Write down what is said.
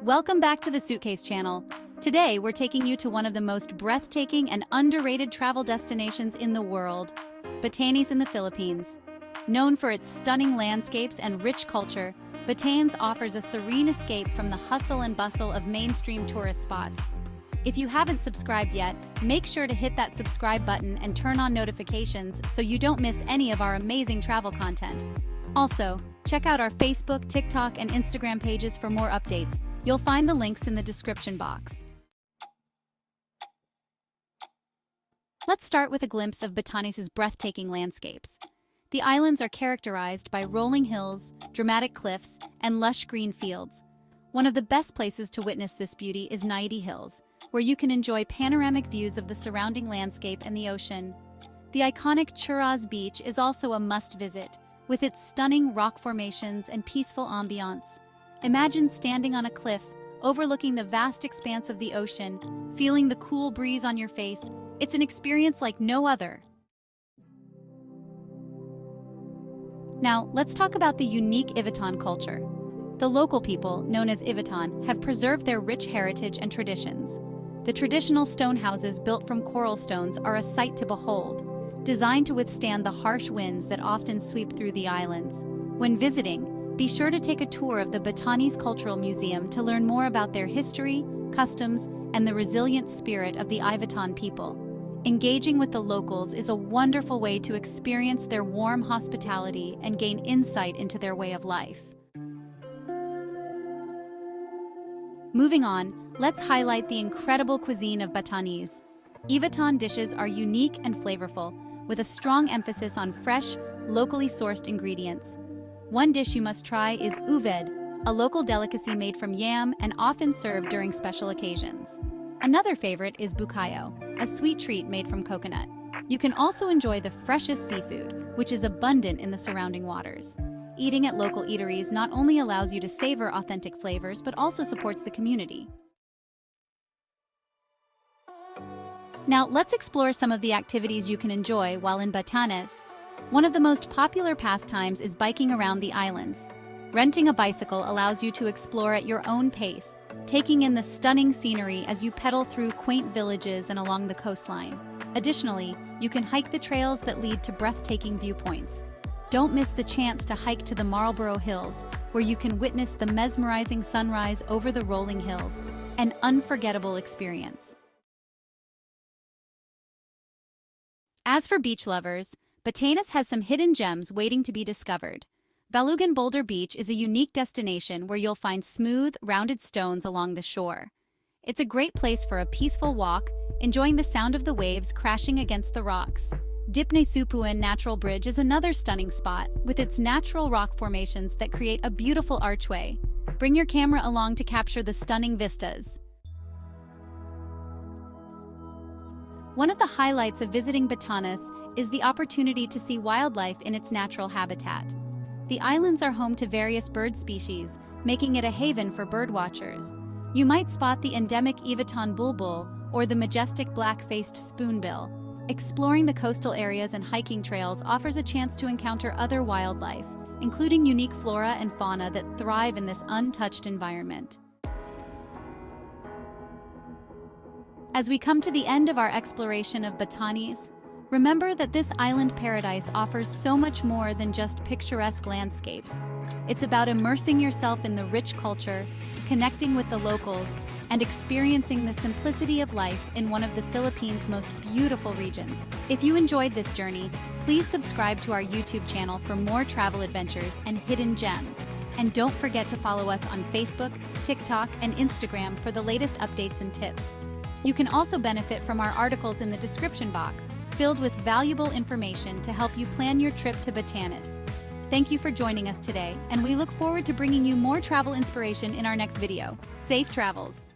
Welcome back to the Suitcase channel. Today, we're taking you to one of the most breathtaking and underrated travel destinations in the world, Batanes in the Philippines. Known for its stunning landscapes and rich culture, Batanes offers a serene escape from the hustle and bustle of mainstream tourist spots. If you haven't subscribed yet, make sure to hit that subscribe button and turn on notifications so you don't miss any of our amazing travel content. Also, check out our Facebook, TikTok, and Instagram pages for more updates. You'll find the links in the description box. Let's start with a glimpse of Batanes' breathtaking landscapes. The islands are characterized by rolling hills, dramatic cliffs, and lush green fields. One of the best places to witness this beauty is Naidi Hills, where you can enjoy panoramic views of the surrounding landscape and the ocean. The iconic Churras Beach is also a must-visit, with its stunning rock formations and peaceful ambiance. Imagine standing on a cliff, overlooking the vast expanse of the ocean, feeling the cool breeze on your face. It's an experience like no other. Now, let's talk about the unique Ivatan culture. The local people, known as Ivatan, have preserved their rich heritage and traditions. The traditional stone houses built from coral stones are a sight to behold, designed to withstand the harsh winds that often sweep through the islands. When visiting, be sure to take a tour of the Batanes Cultural Museum to learn more about their history, customs, and the resilient spirit of the Ivatan people. Engaging with the locals is a wonderful way to experience their warm hospitality and gain insight into their way of life. Moving on, let's highlight the incredible cuisine of Batanes. Ivatan dishes are unique and flavorful, with a strong emphasis on fresh, locally sourced ingredients. One dish you must try is uved, a local delicacy made from yam and often served during special occasions. Another favorite is bukayo, a sweet treat made from coconut. You can also enjoy the freshest seafood, which is abundant in the surrounding waters. Eating at local eateries not only allows you to savor authentic flavors, but also supports the community. Now, let's explore some of the activities you can enjoy while in Batanes. One of the most popular pastimes is biking around the islands. Renting a bicycle allows you to explore at your own pace, taking in the stunning scenery as you pedal through quaint villages and along the coastline. Additionally, you can hike the trails that lead to breathtaking viewpoints. Don't miss the chance to hike to the Marlborough Hills, where you can witness the mesmerizing sunrise over the rolling hills, an unforgettable experience. As for beach lovers, Batanes has some hidden gems waiting to be discovered. Balugan Boulder Beach is a unique destination where you'll find smooth, rounded stones along the shore. It's a great place for a peaceful walk, enjoying the sound of the waves crashing against the rocks. Dipne Supuan Natural Bridge is another stunning spot, with its natural rock formations that create a beautiful archway. Bring your camera along to capture the stunning vistas. One of the highlights of visiting Batanes is the opportunity to see wildlife in its natural habitat. The islands are home to various bird species, making it a haven for birdwatchers. You might spot the endemic Ivatan bulbul or the majestic black-faced spoonbill. Exploring the coastal areas and hiking trails offers a chance to encounter other wildlife, including unique flora and fauna that thrive in this untouched environment. As we come to the end of our exploration of Batanes, remember that this island paradise offers so much more than just picturesque landscapes. It's about immersing yourself in the rich culture, connecting with the locals, and experiencing the simplicity of life in one of the Philippines' most beautiful regions. If you enjoyed this journey, please subscribe to our YouTube channel for more travel adventures and hidden gems. And don't forget to follow us on Facebook, TikTok, and Instagram for the latest updates and tips. You can also benefit from our articles in the description box, filled with valuable information to help you plan your trip to Batanes. Thank you for joining us today, and we look forward to bringing you more travel inspiration in our next video. Safe travels!